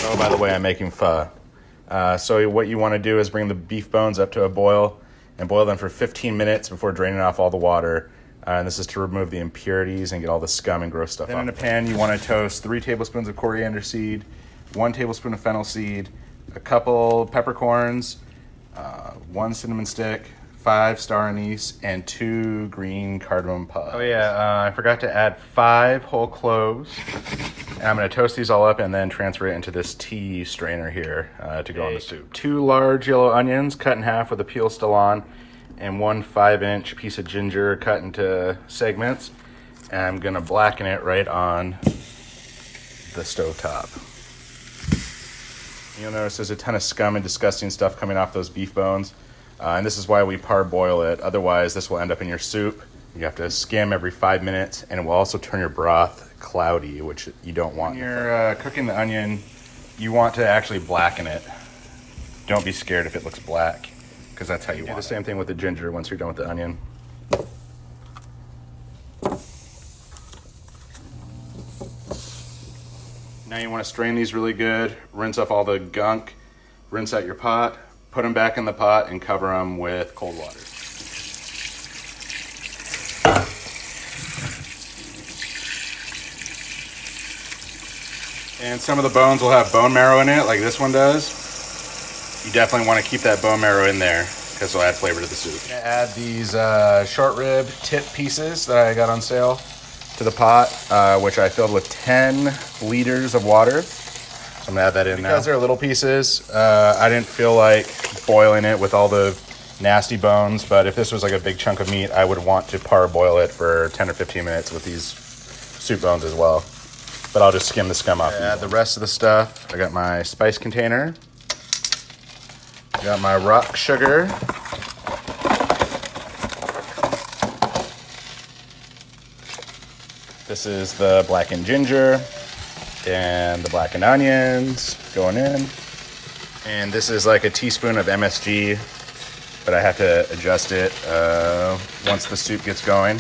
Oh, by the way, I'm making pho. So what you want to do is bring the beef bones up to a boil and boil them for 15 minutes before draining off all the water. And this is to remove the impurities and get all the scum and gross stuff off. Then in a pan, you want to toast 3 tablespoons of coriander seed, 1 tablespoon of fennel seed, a couple peppercorns, 1 cinnamon stick, 5 star anise, and 2 green cardamom pods. Oh yeah, I forgot to add 5 whole cloves. And I'm going to toast these all up and then transfer it into this tea strainer here to go on the soup. 2 large yellow onions cut in half with the peel still on, and 1 5-inch piece of ginger cut into segments. And I'm going to blacken it right on the stovetop. You'll notice there's a ton of scum and disgusting stuff coming off those beef bones. And this is why we parboil it. Otherwise, this will end up in your soup. You have to skim every 5 minutes, and it will also turn your broth cloudy, which you don't want. When you're cooking the onion, you want to actually blacken it. Don't be scared if it looks black, because that's how you want it. Do the same thing with the ginger once you're done with the onion. Now you want to strain these really good, rinse off all the gunk, rinse out your pot, put them back in the pot, and cover them with cold water. And some of the bones will have bone marrow in it, like this one does. You definitely want to keep that bone marrow in there because it'll add flavor to the soup. I'm gonna add these short rib tip pieces that I got on sale to the pot, which I filled with 10 liters of water. So I'm gonna add that in now. Because they're little pieces, I didn't feel like boiling it with all the nasty bones, but if this was like a big chunk of meat, I would want to parboil it for 10 or 15 minutes with these soup bones as well. But I'll just skim the scum off. Add the rest of the stuff. I got my spice container. I got my rock sugar. This is the blackened ginger and the blackened onions going in. And this is like a teaspoon of MSG, but I have to adjust it once the soup gets going.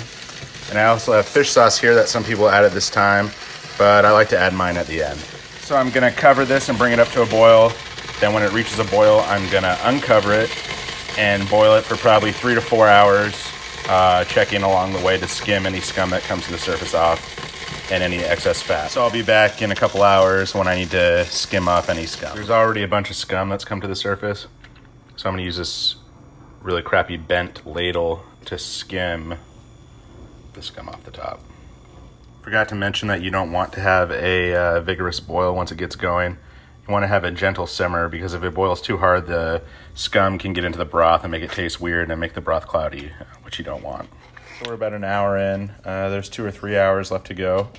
And I also have fish sauce here that some people add at this time, but I like to add mine at the end. So I'm gonna cover this and bring it up to a boil. Then when it reaches a boil, I'm gonna uncover it and boil it for probably 3 to 4 hours, checking along the way to skim any scum that comes to the surface off and any excess fat. So I'll be back in a couple hours when I need to skim off any scum. There's already a bunch of scum that's come to the surface, so I'm gonna use this really crappy bent ladle to skim the scum off the top. Forgot to mention that you don't want to have a vigorous boil once it gets going. You want to have a gentle simmer, because if it boils too hard, the scum can get into the broth and make it taste weird and make the broth cloudy, which you don't want. So we're about an hour in. There's 2 or 3 hours left to go.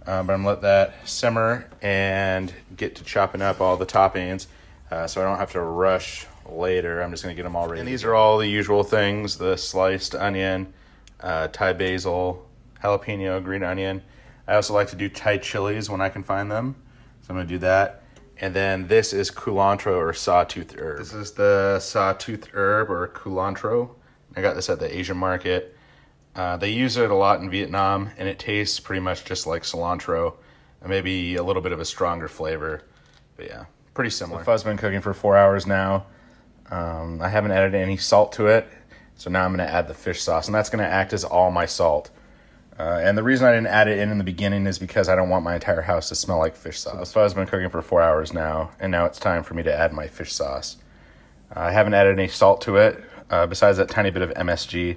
But I'm gonna let that simmer and get to chopping up all the toppings so I don't have to rush later. I'm just gonna get them all ready. And these are all the usual things: the sliced onion, Thai basil, jalapeno, green onion. I also like to do Thai chilies when I can find them, so I'm gonna do that. And then this is culantro or sawtooth herb. This is the sawtooth herb or culantro. I got this at the Asian market. They use it a lot in Vietnam, and it tastes pretty much just like cilantro, and maybe a little bit of a stronger flavor. But yeah, pretty similar. So the pho's been cooking for 4 hours now. I haven't added any salt to it, so now I'm gonna add the fish sauce, and that's gonna act as all my salt. And the reason I didn't add it in the beginning is because I don't want my entire house to smell like fish sauce. So the pho's been cooking for 4 hours now, and now it's time for me to add my fish sauce. I haven't added any salt to it, besides that tiny bit of MSG.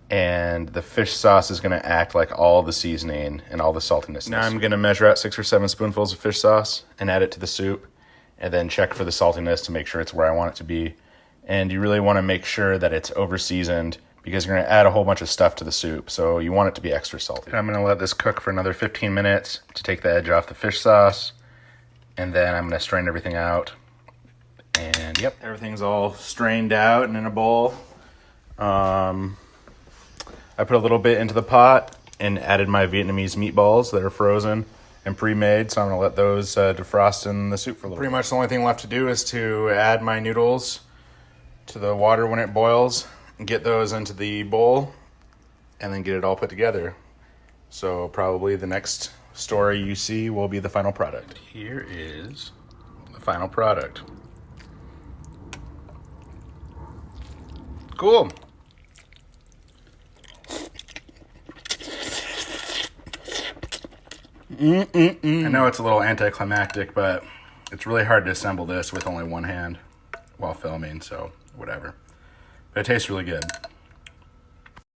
And the fish sauce is going to act like all the seasoning and all the saltiness. Now I'm going to measure out 6 or 7 spoonfuls of fish sauce and add it to the soup, and then check for the saltiness to make sure it's where I want it to be. And you really want to make sure that it's over-seasoned, because you're going to add a whole bunch of stuff to the soup, so you want it to be extra salty. I'm going to let this cook for another 15 minutes to take the edge off the fish sauce, and then I'm going to strain everything out. And yep, everything's all strained out and in a bowl. I put a little bit into the pot and added my Vietnamese meatballs that are frozen and pre-made, so I'm going to let those defrost in the soup for a little bit. Pretty much the only thing left to do is to add my noodles to the water when it boils, and get those into the bowl, and then get it all put together. So probably the next story you see will be the final product. Here is the final product. Cool. I know it's a little anticlimactic, but it's really hard to assemble this with only one hand while filming, so whatever. But it tastes really good.